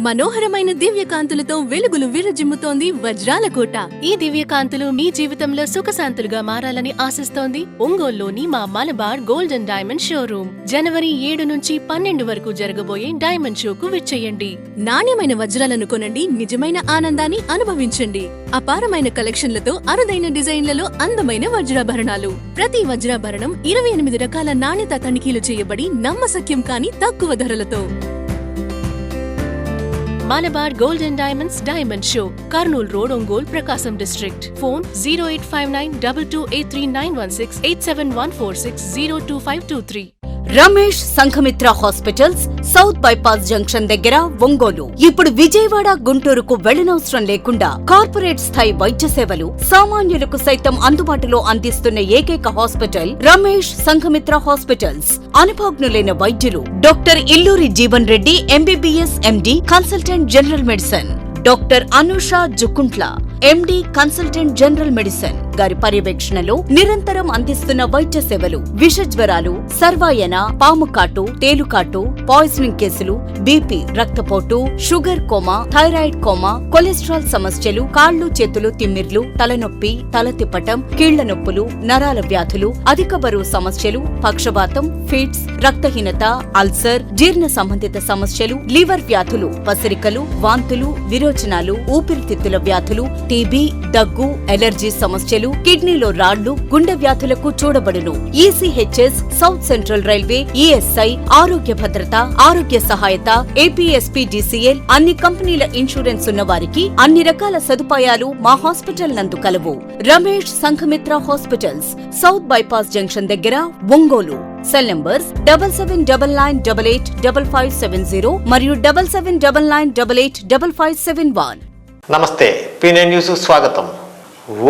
మనోహరమైన దివ్యకాంతులతో వెలుగులు విరజిమ్ముతోంది వజ్రాల కోట. ఈ దివ్యకాంతులు మీ జీవితంలో సుఖశాంతులుగా మారాలని ఆశిస్తోంది ఒంగోలులోని మా Malabar gold and diamond showroom. జనవరి 7 నుంచి 12 వరకు జరగబోయే డైమండ్ షోకు విచ్చేయండి. నాణ్యమైన వజ్రాలను కొనండి, నిజమైన ఆనందాన్ని అనుభవించండి. అపారమైన కలెక్షన్లతో అరుదైన డిజైన్లలో అందమైన వజ్రాభరణాలు. ప్రతి వజ్రాభరణం 28 రకాల నాణ్యత తనిఖీలు చేయబడి నమ్మశక్యం కాని తక్కువ ధరలతో. Malabar Gold and Diamonds Diamond Show, Karnool Road, Ongole, Prakasam District. Phone 0859 2283 87146 02523. Ramesh Sanghamitra hospitals, south bypass junction దగ్గర, ఒంగోలు. ఇప్పుడు విజయవాడ, గుంటూరుకు వెళ్లనవసరం లేకుండా కార్పొరేట్ స్థాయి వైద్య సేవలు సామాన్యులకు సైతం అందుబాటులో అందిస్తున్న ఏకైక హాస్పిటల్ రమేష్ సంఘమిత్ర హాస్పిటల్స్. అనుభవజ్ఞులైన వైద్యులు doctor Illuri Jeevan Reddy MBBS MD, consultant general medicine, doctor Anusha Jukuntla MD, consultant general medicine గారి పర్యవేక్షణలో నిరంతరం అందిస్తున్న వైద్య సేవలు విష జ్వరాలు, సర్వాయన, పాముకాటు, తేలుకాటు, పాయిజనింగ్ కేసులు, బీపీ, రక్తపోటు, sugar coma, thyroid coma, cholesterol సమస్యలు, కాళ్లు చేతులు తిమ్మిర్లు, తలనొప్పి, తల తిప్పటం, కీళ్ల నొప్పులు, నరాల వ్యాధులు, అధిక బరువు సమస్యలు, పక్షవాతం, ఫిట్స్, రక్తహీనత, అల్సర్, జీర్ణ సంబంధిత సమస్యలు, లివర్ వ్యాధులు, పసిరికలు, వాంతులు, విరోచనాలు, ఊపిరితిత్తుల వ్యాధులు, టీబీ, దగ్గు, ఎలర్జీ సమస్యలు, కిడ్నీలో రాళ్లు, గుండె వ్యాధులకు చూడబడును. ECHS, south central railway, ESI, ఆరోగ్య భద్రత, ఆరోగ్య సహాయత, ఏపీఎస్పీడీసీఎల్, అన్ని కంపెనీల ఇన్సూరెన్స్ ఉన్న వారికి అన్ని రకాల సదుపాయాలు మా హాస్పిటల్ నందు కలవు. Ramesh Sanghamitra hospitals, south bypass junction దగ్గర, ఒంగోలు. సెల్ నంబర్స్ 7799885570 మరియు 7799885571. నమస్తే, పీనైన్ న్యూస్ స్వాగతం.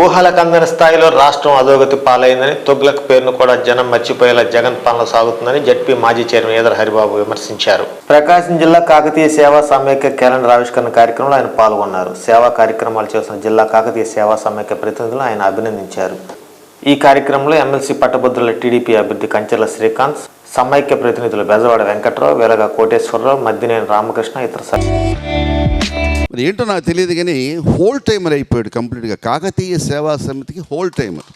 ఊహలకందని స్థాయిలో రాష్ట్రం అధోగతి పాలైందని, తొగ్లక్ పేరును కూడా జనం మర్చిపోయేలా జగన్ పాలన సాగుతుందని జడ్పీ మాజీ చైర్మన్ ఈదర హరిబాబు విమర్శించారు. ప్రకాశం జిల్లా కాకతీయ సేవా సమైక్య క్యాలెండర్ ఆవిష్కరణ కార్యక్రమంలో ఆయన పాల్గొన్నారు. సేవా కార్యక్రమాలు చేస్తున్న జిల్లా కాకతీయ సేవా సమైక్య ప్రతినిధులను ఆయన అభినందించారు. ఈ కార్యక్రమంలో ఎమ్మెల్సీ పట్టభద్రుల టీడీపీ అభ్యర్థి కంచెల శ్రీకాంత్, సమైక్య ప్రతినిధులు బెజవాడ వెంకట్రావు, వెలగ కోటేశ్వరరావు, మద్దినేని రామకృష్ణ, ఇతర మరి ఏంటో నాకు తెలియదు కానీ హోల్ టైమర్ అయిపోయాడు కంప్లీట్గా. కాకతీయ సేవా సమితికి హోల్ టైమర్.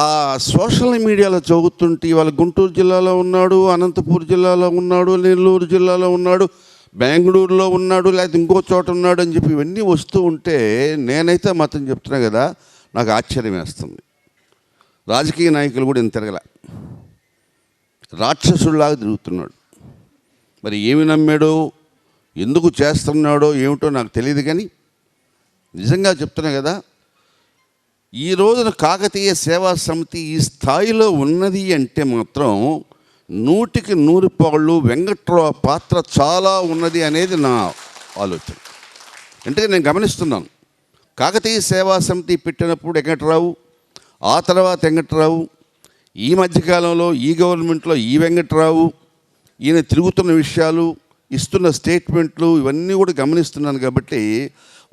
ఆ సోషల్ మీడియాలో చదువుతుంటే ఇవాళ గుంటూరు జిల్లాలో ఉన్నాడు, అనంతపూర్ జిల్లాలో ఉన్నాడు, నెల్లూరు జిల్లాలో ఉన్నాడు, బెంగళూరులో ఉన్నాడు, లేకపోతే ఇంకో చోట ఉన్నాడు అని చెప్పి ఇవన్నీ వస్తూ ఉంటే నేనైతే మాత్రం చెప్తున్నా కదా, నాకు ఆశ్చర్యం వేస్తుంది. రాజకీయ నాయకులు కూడా ఇంత తిరగల, రాక్షసుడిలాగా తిరుగుతున్నాడు. మరి ఏమి నమ్మాడో, ఎందుకు చేస్తున్నాడో ఏమిటో నాకు తెలియదు కానీ నిజంగా చెప్తున్నా కదా, ఈ రోజున కాకతీయ సేవా సమితి ఈ స్థాయిలో ఉన్నది అంటే మాత్రం 100కి 100 పాళ్ళు వెంకట్రావు పాత్ర చాలా ఉన్నది అనేది నా ఆలోచన. అంటే నేను గమనిస్తున్నాను, కాకతీయ సేవా సమితి పెట్టినప్పుడు వెంకట్రావు, ఆ తర్వాత వెంకట్రావు, ఈ మధ్యకాలంలో ఈ గవర్నమెంట్లో ఈ వెంకట్రావు, ఈయన తిరుగుతున్న విషయాలు, ఇస్తున్న స్టేట్మెంట్లు ఇవన్నీ కూడా గమనిస్తున్నాను. కాబట్టి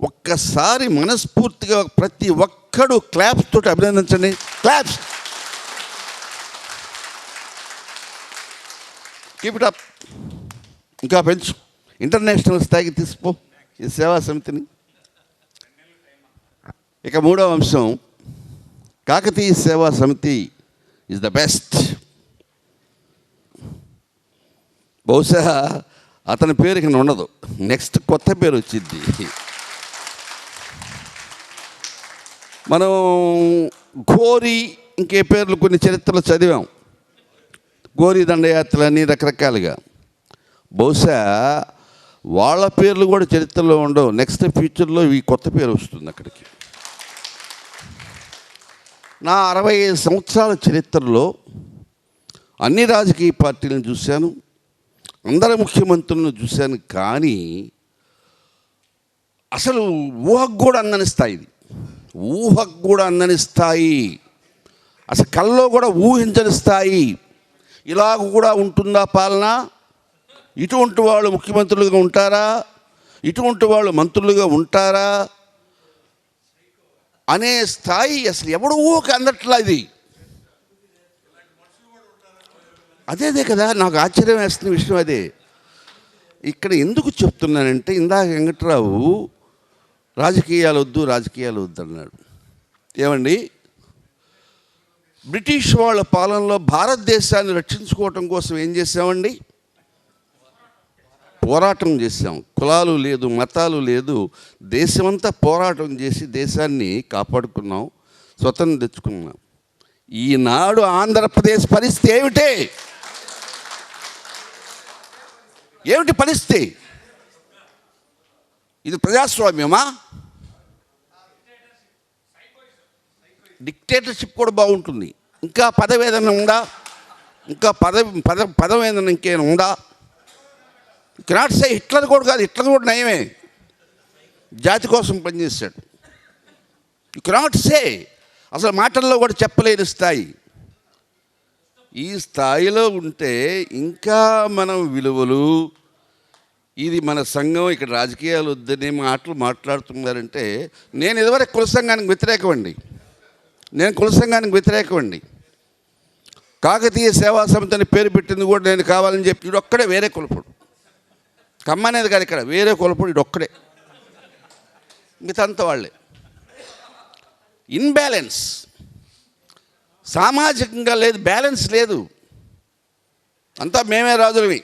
ఒక్కసారి మనస్ఫూర్తిగా ప్రతి ఒక్కడు క్లాప్స్ తోటి అభినందించండి. క్లాప్స్. Keep it up. ఇంకా పెంచు, ఇంటర్నేషనల్ స్థాయికి తీసుకో ఈ సేవా సమితిని. ఇక 3వ అంశం, కాకతీయ సేవా సమితి ఈజ్ ద బెస్ట్. బహుశా అతని పేరు ఇక్కడ ఉండదు, నెక్స్ట్ కొత్త పేరు వచ్చింది. మనం ఘోరీ ఇంకే పేర్లు కొన్ని చరిత్రలు చదివాం, ఘోరీ దండయాత్రలని రకరకాలుగా. బహుశా వాళ్ళ పేర్లు కూడా చరిత్రలో ఉండవు, నెక్స్ట్ ఫ్యూచర్లో ఈ కొత్త పేరు వస్తుంది అక్కడికి. నా 65 సంవత్సరాల చరిత్రలో అన్ని రాజకీయ పార్టీలను చూశాను, అందరి ముఖ్యమంత్రులను చూశాను, కానీ అసలు ఊహకు కూడా అందని స్థాయి, ఊహకు కూడా అందని స్థాయి, అసలు కల్లో కూడా ఊహించని స్థాయి. ఇలాగ కూడా ఉంటుందా పాలన? ఇటువంటి వాళ్ళు ముఖ్యమంత్రులుగా ఉంటారా? ఇటువంటి వాళ్ళు మంత్రులుగా ఉంటారా అనే స్థాయి అసలు ఎవడు ఊహకు అందట్లా. ఇది అదే కదా నాకు ఆశ్చర్యం వేస్తున్న విషయం. అదే ఇక్కడ ఎందుకు చెప్తున్నానంటే ఇందాక వెంకట్రావు రాజకీయాలు వద్దు అన్నాడు. ఏమండి, బ్రిటిష్ వాళ్ళ పాలనలో భారతదేశాన్ని రక్షించుకోవటం కోసం ఏం చేసామండి? పోరాటం చేసాం. కులాలు లేదు, మతాలు లేదు, దేశమంతా పోరాటం చేసి దేశాన్ని కాపాడుకున్నాం, స్వతంత్రం తెచ్చుకున్నాం. ఈనాడు ఆంధ్రప్రదేశ్ పరిస్థితి ఏమిటి పరిస్థితి? ఇది ప్రజాస్వామ్యమా? డిక్టేటర్షిప్ కూడా బాగుంటుంది. ఇంకా పదవేదన ఉందా? ఇంకా పదవేదన ఇంకేమైనా ఉందా? కెనాట్ సే హిట్లర్ కూడా కాదు, హిట్లర్ కూడా నయమే, జాతి కోసం పనిచేశాడు. యు కెనాట్ సే, అసలు మాటల్లో కూడా చెప్పలేని స్థాయి. ఈ స్థాయిలో ఉంటే ఇంకా మనం విలువలు, ఇది మన సంఘం, ఇక్కడ రాజకీయాలు వద్దనే మాటలు మాట్లాడుతున్నారంటే నేను ఇదివరకు కుల సంఘానికి వ్యతిరేకమండి. కాకతీయ సేవా సమితి అని పేరు పెట్టింది కూడా నేను కావాలని చెప్పి వీడొక్కడే వేరే కులపుడు. కమ్మ అనేది కాదు, ఇక్కడ వేరే కులపుడు వీడొక్కడే, మిగతా వాళ్ళే. ఇన్బ్యాలెన్స్, సామాజికంగా లేదు, బ్యాలెన్స్ లేదు. అంతా మేమే రాజులవి,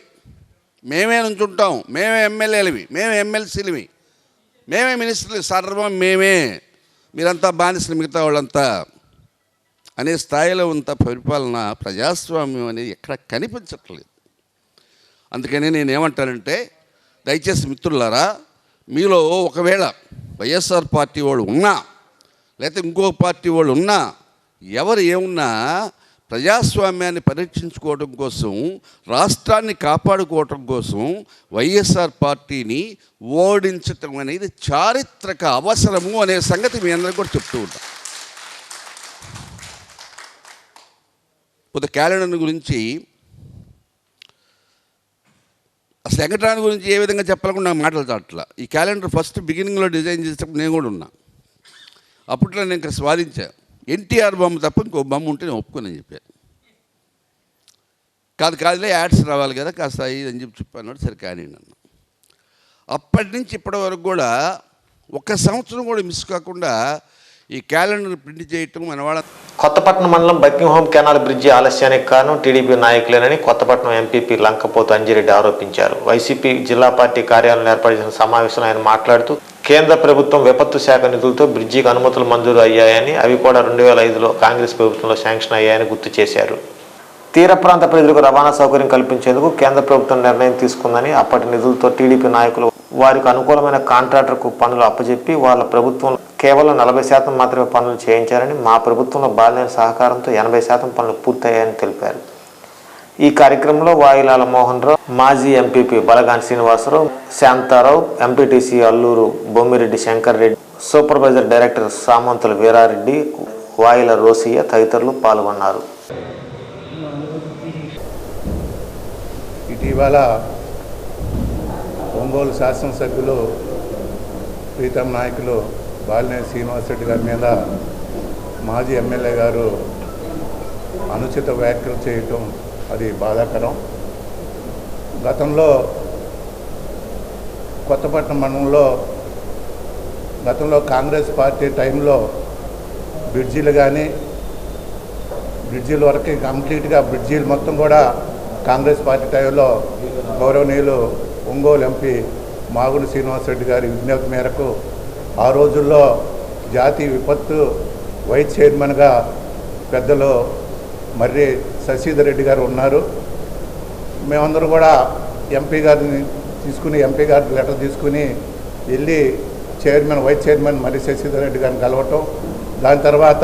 మేమే నుంచుంటాం, మేమే ఎమ్మెల్యేలవి, మేమే ఎమ్మెల్సీలవి, మేమే మినిస్టర్లు, సర్వం మేమే, మీరంతా బానిసలు మిగతా వాళ్ళంతా అనే స్థాయిలో ఉన్న పరిపాలన, ప్రజాస్వామ్యం అనేది ఎక్కడ కనిపించట్లేదు. అందుకని నేనేమంటానంటే, దయచేసి మిత్రులారా, మీలో ఒకవేళ వైఎస్ఆర్ పార్టీ వాళ్ళు ఉన్నా, లేకపోతే ఇంకో పార్టీ వాళ్ళు ఉన్నా, ఎవరు ఏమున్నా ప్రజాస్వామ్యాన్ని పరీక్షించుకోవడం కోసం, రాష్ట్రాన్ని కాపాడుకోవటం కోసం వైఎస్ఆర్ పార్టీని ఓడించటం అనేది చారిత్రక అవసరము అనే సంగతి మీ అందరికీ కూడా చెప్తూ ఉంటాం. కొత్త క్యాలెండర్ గురించి, అసలు వెంకటరాని గురించి ఏ విధంగా చెప్పాలకుండా నాకు మాటలు చాట్ల. ఈ క్యాలెండర్ ఫస్ట్ బిగినింగ్లో డిజైన్ చేసేటప్పుడు నేను కూడా ఉన్నా. అప్పట్లో నేను ఇక్కడ స్వాధించా, ఎన్టీఆర్ బొమ్మ తప్ప ఇంకో బొమ్మ ఉంటే నేను ఒప్పుకోనని చెప్పాను. కాదులే యాడ్స్ రావాలి కదా, కాస్త ఇది అని చెప్పి చెప్పాను. సరే కానీ అన్న, అప్పటి నుంచి ఇప్పటి వరకు కూడా ఒక్క సంవత్సరం కూడా మిస్ కాకుండా ఈ క్యాలెండర్ ప్రింట్ చేయటం మన వాళ్ళ. కొత్తపట్నం మండలం బకింగ్హామ్ కెనాల్ బ్రిడ్జి ఆలస్యానికి కారణం టీడీపీ నాయకులేనని కొత్తపట్నం ఎంపీపీ లంకపోతు అంజిరెడ్డి ఆరోపించారు. వైసీపీ జిల్లా పార్టీ కార్యాలయంలో ఏర్పడిన సమావేశంలో ఆయన మాట్లాడుతూ, కేంద్ర ప్రభుత్వం విపత్తు శాఖ నిధులతో బ్రిడ్జికి అనుమతులు మంజూరు అయ్యాయని, అవి కూడా 2005లో కాంగ్రెస్ ప్రభుత్వంలో శాంక్షన్ అయ్యాయని గుర్తు చేశారు. తీర ప్రాంత ప్రజలకు రవాణా సౌకర్యం కల్పించేందుకు కేంద్ర ప్రభుత్వం నిర్ణయం తీసుకుందని, అప్పటి నిధులతో టీడీపీ నాయకులు వారికి అనుకూలమైన కాంట్రాక్టర్కు పనులు అప్పచెప్పి వాళ్ళ ప్రభుత్వం కేవలం 40% మాత్రమే పనులు చేయించారని, మా ప్రభుత్వంలో బాలినేని సహకారంతో 80% పనులు పూర్తయ్యాయని తెలిపారు. ఈ కార్యక్రమంలో వాయిలాల మోహన్ రావు, మాజీ MPP Balagani Srinivasarao, Shantarao, MPTC Alluru Bommireddy Shankar Reddy, supervisor director Samanthula Veerareddy, Vayila Rosiya తదితరులు పాల్గొన్నారు. ఇటీవల ఒంగోలు శాసనసభ్యులు ప్రీతం నాయకులు బాలినేని శ్రీనివాసరెడ్డి గారి మీద మాజీ ఎమ్మెల్యే గారు అనుచిత వ్యాఖ్యలు చేయటం అది బాధాకరం. గతంలో కొత్తపట్నం మండలంలో గతంలో కాంగ్రెస్ పార్టీ టైంలో బ్రిడ్జీలు కానీ, బ్రిడ్జీల వరకు కంప్లీట్గా బ్రిడ్జీలు మొత్తం కూడా కాంగ్రెస్ పార్టీ టైంలో గౌరవనీయులు ఒంగోలు ఎంపీ మాగుంట శ్రీనివాసరెడ్డి గారి విజ్ఞప్తి మేరకు ఆ రోజుల్లో జాతీయ విపత్తు వైస్ చైర్మన్గా పెద్దలు మర్రి శశిధర్ రెడ్డి గారు ఉన్నారు. మేమందరూ కూడా ఎంపీ గారిని లెటర్ తీసుకుని వెళ్ళి వైస్ చైర్మన్ మర్రి శశిధర్ రెడ్డి గారిని కలవటం, దాని తర్వాత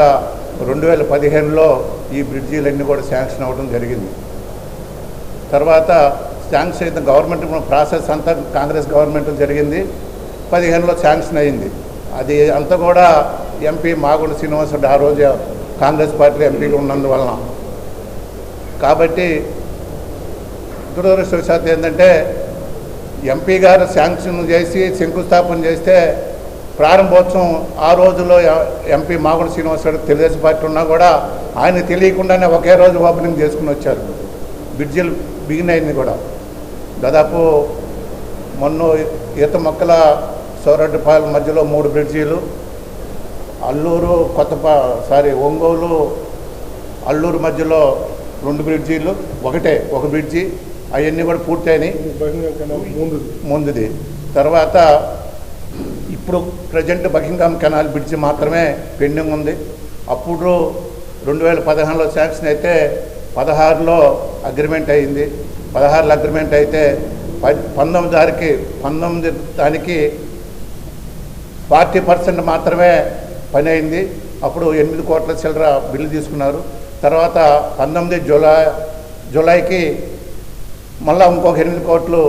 2015లో ఈ బ్రిడ్జీలన్నీ కూడా శాంక్షన్ అవ్వడం జరిగింది. తర్వాత శాంక్షన్ అయిన గవర్నమెంట్ ప్రాసెస్ అంతా కాంగ్రెస్ గవర్నమెంట్ జరిగింది. 15లో శాంక్షన్ అయింది. అది అంతా కూడా ఎంపీ మాగుంట శ్రీనివాసరెడ్డి ఆ రోజు కాంగ్రెస్ పార్టీ ఎంపీగా ఉన్నందువలన. కాబట్టి దురదృష్టవశాత్తు ఏంటంటే ఎంపీ గారు శాంక్షన్ చేసి శంకుస్థాపన చేస్తే ప్రారంభోత్సవం ఆ రోజుల్లో ఎంపీ మాగుంట శ్రీనివాసరెడ్డి తెలుగుదేశం పార్టీ ఉన్నా కూడా ఆయన తెలియకుండానే ఒకే రోజు ఓపెనింగ్ చేసుకుని వచ్చారు. బ్రిడ్జిలు బిగిన్ అయింది కూడా. దాదాపు మొన్న ఈత మొక్కల సౌరడ్డిపాలెం మధ్యలో 3 బ్రిడ్జీలు, అల్లూరు ఒంగోలు అల్లూరు మధ్యలో 2 బ్రిడ్జీలు, ఒక బ్రిడ్జి, అవన్నీ కూడా పూర్తయినాయి ముందుది. తర్వాత ఇప్పుడు ప్రజెంట్ బకింగ్హామ్ కెనాల్ బ్రిడ్జి మాత్రమే పెండింగ్ ఉంది. అప్పుడు 2015లో శాంక్షన్ అయితే 16లో అగ్రిమెంట్ అయింది. 16లో అగ్రిమెంట్ అయితే 19 దానికి 40% మాత్రమే పని అయింది. అప్పుడు 8 కోట్ల చిల్లర బిల్లు తీసుకున్నారు. తర్వాత 19 జూలైకి మళ్ళీ ఇంకొక 8 కోట్లు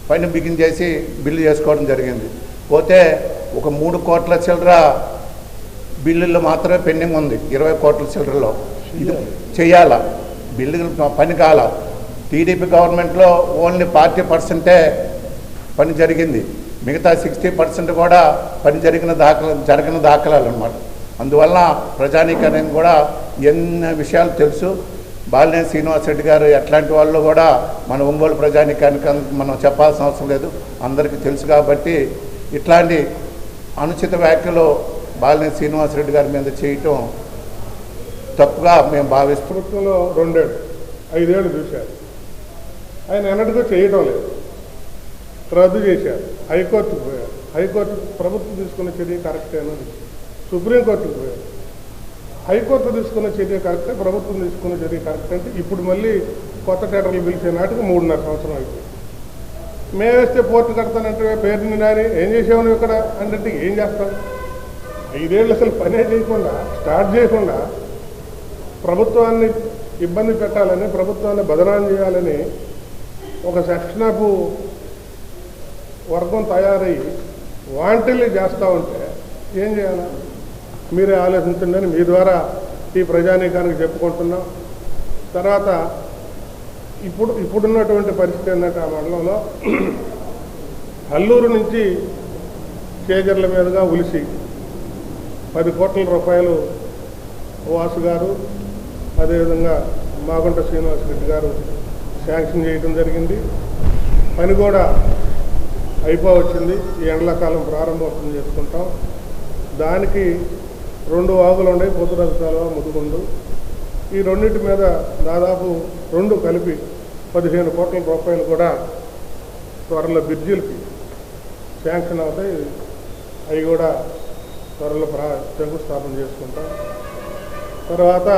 పైన బిగిన్ చేసి బిల్లు చేసుకోవడం జరిగింది. పోతే ఒక 3 కోట్ల చిల్లర బిల్లులు మాత్రమే పెండింగ్ ఉంది. 20 కోట్ల చిల్లరలో ఇది చేయాలా, బిల్లు పని కాల. టీడీపీ గవర్నమెంట్లో ఓన్లీ 40% పని జరిగింది. మిగతా 60% కూడా పని జరగని దాఖలాలు అన్నమాట. అందువల్ల ప్రజానీకానికి కూడా ఎన్ని విషయాలు తెలుసు. బాలినేని శ్రీనివాసరెడ్డి గారు ఎట్లాంటి వాళ్ళు కూడా మన ఒంగోలు ప్రజానీకానికి మనం చెప్పాల్సిన అవసరం లేదు, అందరికీ తెలుసు. కాబట్టి ఇట్లాంటి అనుచిత వ్యాఖ్యలు బాలినేని శ్రీనివాసరెడ్డి గారి మీద చేయటం తప్పుగా మేము భావిస్తాం. ప్రభుత్వంలో 5 ఏళ్ళు చూశారు, ఆయన ఎన్నటికో చేయటం లేదు, రద్దు చేశారు. హైకోర్టుకు పోయారు, హైకోర్టు ప్రభుత్వం తీసుకున్న చర్య కరెక్టే అన్నది. సుప్రీంకోర్టుకు పోయారు, హైకోర్టు తీసుకున్న చర్య కరెక్టే, ప్రభుత్వం తీసుకున్న చర్య కరెక్ట్ అంటే ఇప్పుడు మళ్ళీ కొత్త టెండర్లు పిలిచే నాటికి 3.5 సంవత్సరం అయిపోయింది. మేమేస్తే పోర్టు కడతానంటే పేరుని నాని ఏం చేసావు ఇక్కడ అంటే ఏం చేస్తాం? 5 ఏళ్ళు అసలు పనే చేయకుండా, స్టార్ట్ చేయకుండా ప్రభుత్వాన్ని ఇబ్బంది పెట్టాలని, ప్రభుత్వాన్ని బదనాం చేయాలని ఒక సెక్షన్ ఆఫ్ వర్గం తయారయ్యి వాంటిల్ని చేస్తూ ఉంటే ఏం చేయాలా? మీరే ఆలోచించండి అని మీ ద్వారా ఈ ప్రజానీకానికి చెప్పుకుంటున్నాం. తర్వాత ఇప్పుడున్నటువంటి పరిస్థితి ఏంటంటే ఆ మండలంలో అల్లూరు నుంచి కేజర్ల మీదుగా ఉలిసి 10 కోట్ల రూపాయలు వాసు గారు, అదేవిధంగా మాగుంట శ్రీనివాసరెడ్డి గారు శాంక్షన్ చేయడం జరిగింది. పని కూడా అయిపోవచ్చింది. ఈ ఎండాకాలం ప్రారంభోత్సవం చేసుకుంటాం. దానికి 2 వాగులు ఉన్నాయి, పోతురాజు కాలువ, ముదుగుండు. ఈ రెండింటి మీద దాదాపు 2 కలిపి 15 కోట్ల రూపాయలు కూడా త్వరలో బ్రిడ్జీలకి శాంక్షన్ అవుతాయి. అవి కూడా త్వరలో శంకుస్థాపన చేసుకుంటాం. తర్వాత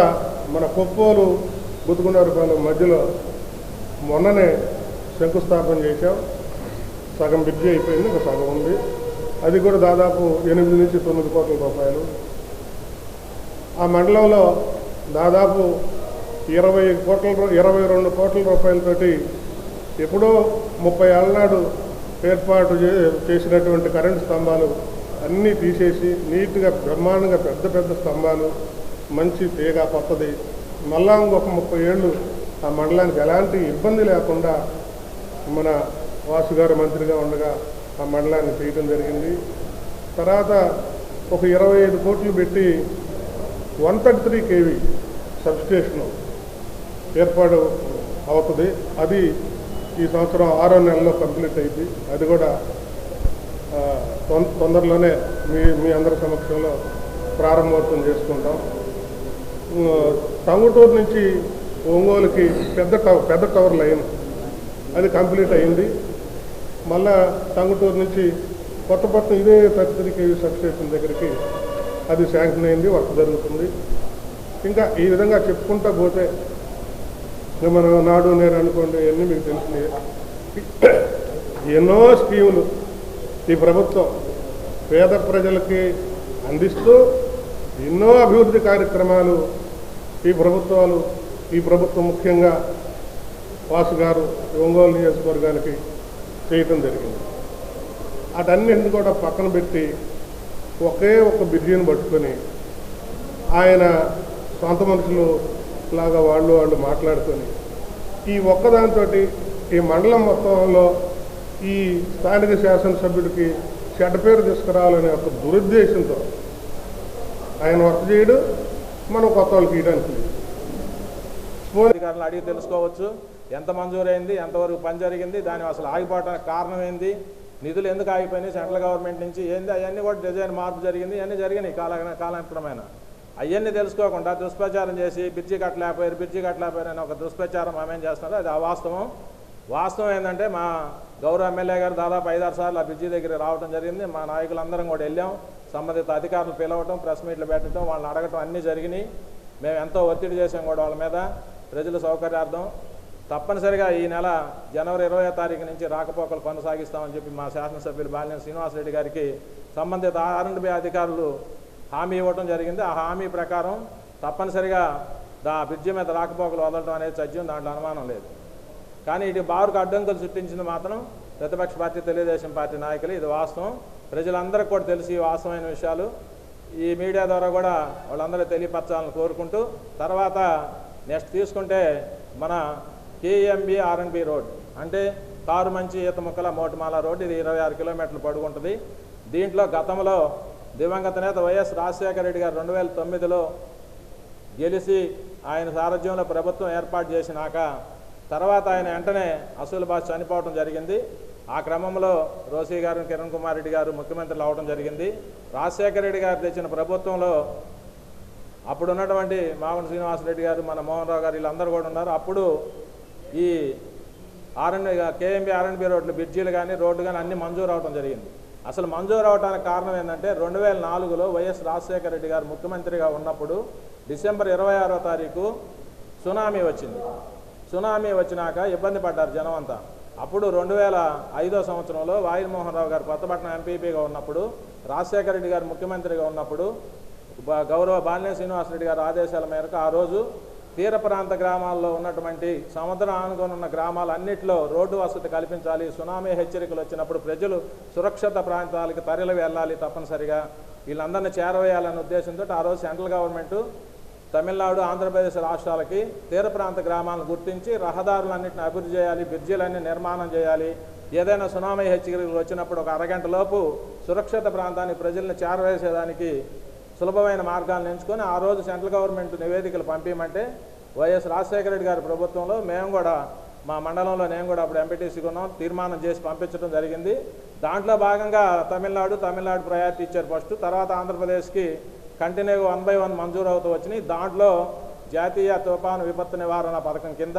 మన కొప్పోలు గుతుగుండారుపాలెం మధ్యలో మొన్ననే శంకుస్థాపన చేశాం. సగం బ్రిడ్జి అయిపోయింది, ఒక సగం ఉంది. అది కూడా దాదాపు 8 నుంచి 9 కోట్ల రూపాయలు. ఆ మండలంలో దాదాపు 22 కోట్ల రూపాయలతోటి ఎప్పుడో 30 ఏళ్ళ నాడు ఏర్పాటు చేసినటువంటి కరెంటు స్తంభాలు అన్నీ తీసేసి నీట్గా బ్రహ్మాండంగా పెద్ద స్తంభాలు, మంచి తీగ కొత్తది, మళ్ళా ఇంకొక 30 ఏళ్ళు ఆ మండలానికి ఎలాంటి ఇబ్బంది లేకుండా మన వాసు గారు మంత్రిగా ఉండగా ఆ మండలాన్ని చేయడం జరిగింది. తర్వాత ఒక 25 కోట్లు పెట్టి 133 kV సబ్స్టేషన్ ఏర్పాటు అవుతుంది. అది ఈ సంవత్సరం 6వ నెలలో కంప్లీట్ అయింది. అది కూడా తొందరలోనే మీ అందరి సమక్షంలో ప్రారంభోత్సవం చేసుకుంటాం. టంగుటూరు నుంచి ఒంగోలుకి పెద్ద టవర్ లైన్ అది కంప్లీట్ అయింది. మళ్ళా టంగుటూరు నుంచి కొత్త ఇదే 33 kV సబ్స్టేషన్ దగ్గరికి అది శాంక్షన్ అయింది, వర్క్ జరుగుతుంది. ఇంకా ఈ విధంగా చెప్పుకుంటా పోతే మనం నాడు నేడు అనుకోండి, ఇవన్నీ మీకు తెలిసినవి. ఎన్నో స్కీములు ఈ ప్రభుత్వం పేద ప్రజలకి అందిస్తూ ఎన్నో అభివృద్ధి కార్యక్రమాలు ఈ ప్రభుత్వం ముఖ్యంగా వాసు గారు ఒంగోలు నియోజకవర్గానికి చేయటం జరిగింది. వాటన్నింటిని కూడా పక్కన పెట్టి ఒకే ఒక బ్రిడ్జిని పట్టుకొని ఆయన సొంత మనుషులు లాగా వాళ్ళు మాట్లాడుకొని ఈ ఒక్కదాంతో ఈ మండలం మొత్తంలో ఈ స్థానిక శాసనసభ్యుడికి చెడ్డ పేరు తీసుకురావాలనే ఒక దురుద్దేశంతో ఆయన వర్క్ చేయడు, మనం కొత్త వాళ్ళకి ఇవ్వడానికి అధికారులను అడిగి తెలుసుకోవచ్చు. ఎంత మంజూరైంది, ఎంతవరకు పని జరిగింది, దాని అసలు ఆగిపోవడానికి కారణం ఏంది, నిధులు ఎందుకు ఆగిపోయినాయి సెంట్రల్ గవర్నమెంట్ నుంచి ఏంది, అవన్నీ కూడా డిజైన్ మార్పు జరిగింది, ఇవన్నీ జరిగినాయి కాలక్రమేణా. అవన్నీ తెలుసుకోకుండా దుష్ప్రచారం చేసి బ్రిడ్జి కట్టలేకపోయారు అని ఒక దుష్ప్రచారం ఆమె చేస్తున్నారు. అది అవాస్తవం. వాస్తవం ఏంటంటే మా గౌరవ ఎమ్మెల్యే గారు దాదాపు 5-6 సార్లు ఆ బ్రిడ్జి దగ్గర రావడం జరిగింది. మా నాయకులందరం కూడా వెళ్ళాం. సంబంధిత అధికారులు పిలవటం, ప్రెస్ మీట్లు పెట్టడం, వాళ్ళని అడగటం అన్నీ జరిగినాయి. మేము ఎంతో ఒత్తిడి చేసాం కూడా వాళ్ళ మీద ప్రజల సౌకర్యార్థం. తప్పనిసరిగా ఈ నెల జనవరి 20వ తారీఖు నుంచి రాకపోకలు కొనసాగిస్తామని చెప్పి మా శాసనసభ్యులు బాలినేని శ్రీనివాసరెడ్డి గారికి సంబంధిత R&B అధికారులు హామీ ఇవ్వడం జరిగింది. ఆ హామీ ప్రకారం తప్పనిసరిగా బ్రిడ్జి మీద రాకపోకలు వదలడం అనేది సత్యం, దాంట్లో అనుమానం లేదు. కానీ ఇటు బారుకు అడ్డంకులు సృష్టించింది మాత్రం ప్రతిపక్ష పార్టీ తెలుగుదేశం పార్టీ నాయకులు. ఇది వాస్తవం, ప్రజలందరికీ కూడా తెలిసి వాస్తవమైన విషయాలు ఈ మీడియా ద్వారా కూడా వాళ్ళందరూ తెలియపరచాలని కోరుకుంటూ, తర్వాత నెక్స్ట్ తీసుకుంటే మన KMB R&B రోడ్ అంటే కారుమంచి ఈతముక్కల మోటుమాల రోడ్, ఇది 26 కిలోమీటర్లు పొడుగుంటుంది. దీంట్లో గతంలో దివంగత నేత వైఎస్ రాజశేఖర రెడ్డి గారు 2009లో గెలిచి ఆయన సారథ్యంలో ప్రభుత్వం ఏర్పాటు చేసినాక తర్వాత ఆయన వెంటనే అసూలు బాస్ చనిపోవడం జరిగింది. ఆ క్రమంలో రోసీ గారు, కిరణ్ కుమార్ రెడ్డి గారు ముఖ్యమంత్రులు అవడం జరిగింది. రాజశేఖర రెడ్డి గారు తెచ్చిన ప్రభుత్వంలో అప్పుడు ఉన్నటువంటి మాగుంట శ్రీనివాసరెడ్డి గారు, మన మోహన్ రావు గారు వీళ్ళందరూ కూడా ఉన్నారు. అప్పుడు ఈ KMB R&B రోడ్లు, బ్రిడ్జీలు కానీ రోడ్లు కానీ అన్నీ మంజూరు అవడం జరిగింది. అసలు మంజూరు అవడానికి కారణం ఏంటంటే 2004లో వైఎస్ రాజశేఖర రెడ్డి గారు ముఖ్యమంత్రిగా ఉన్నప్పుడు డిసెంబర్ 26వ తారీఖు సునామీ వచ్చింది. సునామీ వచ్చినాక ఇబ్బంది పడ్డారు జనం అంతా. అప్పుడు 2005వ సంవత్సరంలో వాయిల్ మోహన్ రావు గారు కొత్తపట్నం ఎంపీపీగా ఉన్నప్పుడు, రాజశేఖర రెడ్డి గారు ముఖ్యమంత్రిగా ఉన్నప్పుడు గౌరవ బాలినేని శ్రీనివాసరెడ్డి గారి ఆదేశాల మేరకు ఆ రోజు తీర ప్రాంత గ్రామాల్లో ఉన్నటువంటి సముద్రం ఆనుకొని ఉన్న గ్రామాలన్నింటిలో రోడ్డు వసతి కల్పించాలి, సునామీ హెచ్చరికలు వచ్చినప్పుడు ప్రజలు సురక్షిత ప్రాంతాలకు తరలి వెళ్ళాలి, తప్పనిసరిగా వీళ్ళందరినీ చేరవేయాలనే ఉద్దేశంతో ఆ రోజు సెంట్రల్ గవర్నమెంటు తమిళనాడు, ఆంధ్రప్రదేశ్ రాష్ట్రాలకి తీర ప్రాంత గ్రామాలను గుర్తించి రహదారులన్నింటిని అభివృద్ధి చేయాలి, బ్రిడ్జీలన్నీ నిర్మాణం చేయాలి, ఏదైనా సునామీ హెచ్చరికలు వచ్చినప్పుడు ఒక అరగంట లోపు సురక్షిత ప్రాంతానికి ప్రజలను చేరవేసేదానికి సులభమైన మార్గాలను ఎంచుకొని ఆ రోజు సెంట్రల్ గవర్నమెంట్ నివేదికలు పంపించమంటే వైఎస్ రాజశేఖర రెడ్డి గారి ప్రభుత్వంలో మేము కూడా మా మండలంలో నేను కూడా అప్పుడు ఎంపీటీసీగా ఉన్నాం, తీర్మానం చేసి పంపించడం జరిగింది. దాంట్లో భాగంగా తమిళనాడు ప్రయారిటీ ఇచ్చారు ఫస్ట్, తర్వాత ఆంధ్రప్రదేశ్కి కంటిన్యూ 1 by 1 మంజూరు అవుతూ వచ్చినాయి. దాంట్లో జాతీయ తుఫాను విపత్తు నివారణ పథకం కింద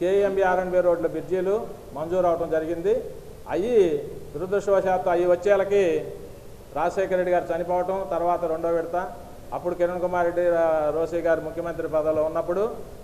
KMB R&B రోడ్ల బ్రిడ్జీలు మంజూరు అవడం జరిగింది. అవి దురదృష్టవశాత్తు అవి వచ్చేళ్ళకి రాజశేఖర రెడ్డి గారు చనిపోవటం, తర్వాత 2వ విడత అప్పుడు కిరణ్ కుమార్ రెడ్డి రోసీ గారు ముఖ్యమంత్రి పదవిలో ఉన్నప్పుడు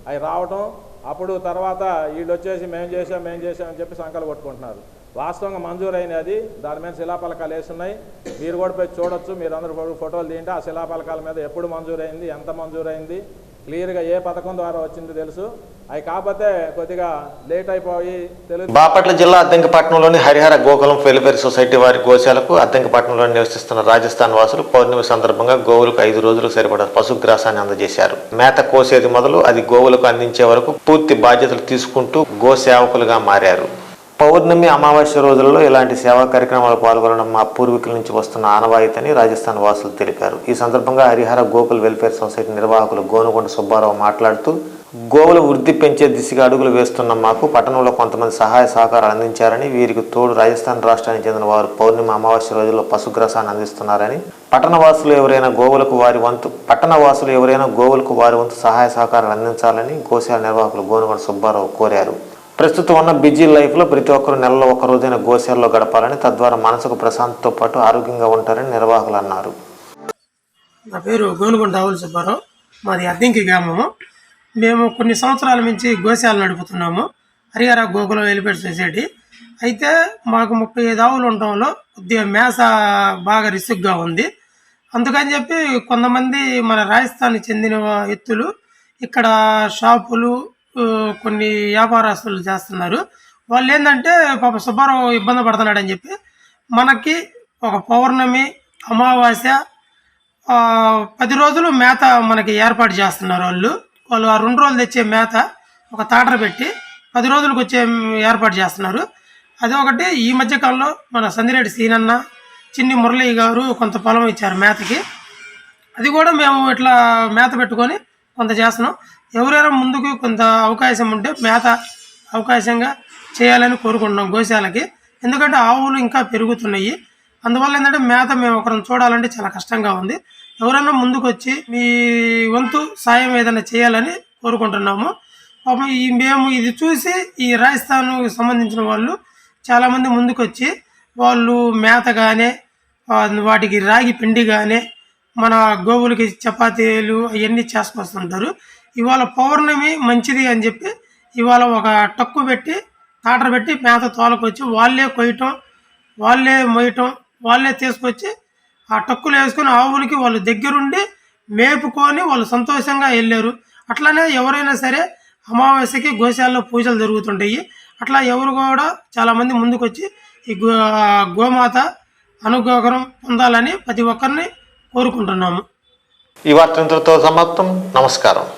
అవి రావటం, అప్పుడు తర్వాత వీళ్ళు వచ్చేసి మేము చేసామని చెప్పి సంకలు కొట్టుకుంటున్నారు. వాస్తవంగా మంజూరైనది అది, దాని మీద శిలాపలకాలు వేస్తున్నాయి, మీరు కూడా పోయి చూడొచ్చు. మీరు అందరూ ఫోటోలు తీయండి. ఆ శిలాపలకాల మీద ఎప్పుడు మంజూరైంది, ఎంత మంజూరైంది, క్లియర్గా ఏ పథకం ద్వారా వచ్చిందో తెలుసు. అవి కాకపోతే కొద్దిగా లేట్ అయిపోయి తెలుగు. బాపట్ల జిల్లా అద్దెంకిపట్నంలోని హరిహర గోకులం వెల్ఫేర్ సొసైటీ వారి గోశాలకు అద్దెంకిపట్నంలో నివసిస్తున్న రాజస్థాన్ వాసులు పౌర్ణమి సందర్భంగా గోవులకు 5 రోజులకు సరిపడా పశుగ్రాసాన్ని అందజేశారు. మేత కోసేది మొదలు అది గోవులకు అందించే వరకు పూర్తి బాధ్యతలు తీసుకుంటూ గోసేవకులుగా మారారు. పౌర్ణమి, అమావాస్య రోజులలో ఇలాంటి సేవా కార్యక్రమాలు పాల్గొనడం మా పూర్వీకుల నుంచి వస్తున్న ఆనవాయితని రాజస్థాన్ వాసులు తెలిపారు. ఈ సందర్భంగా హరిహర గోకుల్ వెల్ఫేర్ సొసైటీ నిర్వాహకులు గోనుగొండ సుబ్బారావు మాట్లాడుతూ, గోవుల వృద్ధి పెంచే దిశగా అడుగులు వేస్తున్న మాకు పట్టణంలో కొంతమంది సహాయ సహకారాలు అందించారని, వీరికి తోడు రాజస్థాన్ రాష్ట్రానికి చెందిన వారు పౌర్ణమి, అమావాస్య రోజుల్లో పశుగ్రాసాన్ని అందిస్తున్నారని, పట్టణవాసులు ఎవరైనా గోవులకు వారి వంతు సహాయ సహకారాలు అందించాలని గోశాల నిర్వాహకులు గోనుగొండ సుబ్బారావు కోరారు. ప్రస్తుతం ఉన్న బిజీ లైఫ్లో ప్రతి ఒక్కరూ నెలలో ఒక రోజైన గోశాలలో గడపాలని, తద్వారా మనసుకు ప్రశాంతతో పాటు ఆరోగ్యంగా ఉంటారని నిర్వాహకులు అన్నారు. నా పేరు గోనుగొండ సుబ్బారావు, మాది అద్దెంకి గ్రామము. మేము కొన్ని సంవత్సరాల నుంచి గోశాల నడుపుతున్నాము, హరిహర గోకులం వెల్ఫేర్ సొసైటీ. అయితే మాకు 35 ఆవులు ఉండటంలో కొద్దిగా మేస బాగా రిస్క్గా ఉంది. అందుకని చెప్పి కొంతమంది మన రాజస్థాన్కి చెందిన వ్యక్తులు ఇక్కడ షాపులు, కొన్ని వ్యాపారస్తులు చేస్తున్నారు. వాళ్ళు ఏంటంటే పాప సుబ్బారావు ఇబ్బంది పడుతున్నాడని చెప్పి మనకి ఒక పౌర్ణమి, అమావాస్య 10 రోజులు మేత మనకి ఏర్పాటు చేస్తున్నారు. వాళ్ళు ఆ 2 రోజులు తెచ్చే మేత ఒక తాటర పెట్టి 10 రోజులకు వచ్చే ఏర్పాటు చేస్తున్నారు. అదొకటి. ఈ మధ్యకాలంలో మన సందిరెడ్డి సీనన్న, చిన్ని మురళి గారు కొంత పొలం ఇచ్చారు మేతకి. అది కూడా మేము ఇట్లా మేత పెట్టుకొని కొంత చేస్తున్నాం. ఎవరైనా ముందుకు కొంత అవకాశం ఉంటే మేత అవకాశంగా చేయాలని కోరుకుంటున్నాం గోశాలకి. ఎందుకంటే ఆవులు ఇంకా పెరుగుతున్నాయి. అందువల్ల ఏంటంటే మేత మేము ఒకరిని చూడాలంటే చాలా కష్టంగా ఉంది. ఎవరైనా ముందుకు వచ్చి మీ వంతు సాయం ఏదైనా చేయాలని కోరుకుంటున్నాము. పాపం మేము ఇది చూసి ఈ రాజస్థాన్కి సంబంధించిన వాళ్ళు చాలామంది ముందుకు వచ్చి వాళ్ళు మేత కానీ వాటికి రాగి పిండి కానీ మన గోవులకి చపాతీలు అవన్నీ చేసుకొస్తుంటారు. ఇవాళ పౌర్ణమి మంచిది అని చెప్పి ఇవాళ ఒక టక్కు పెట్టి తాటర పెట్టి మేత తోలకొచ్చి వాళ్ళే కొయ్యటం, వాళ్ళే మొయ్యటం, వాళ్ళే తీసుకొచ్చి ఆ టక్కులు వేసుకొని ఆవులకి వాళ్ళు దగ్గరుండి మేపుకొని వాళ్ళు సంతోషంగా వెళ్ళారు. అట్లానే ఎవరైనా సరే అమావాస్యకి గోశాలలో పూజలు జరుగుతుంటాయి. అట్లా ఎవరు కూడా చాలామంది ముందుకు వచ్చి ఈ గోమాత అనుగ్రహం పొందాలని ప్రతి ఒక్కరిని కోరుకుంటున్నాము. ఈ వార్త ఇంతటితో సమాప్తం. నమస్కారం.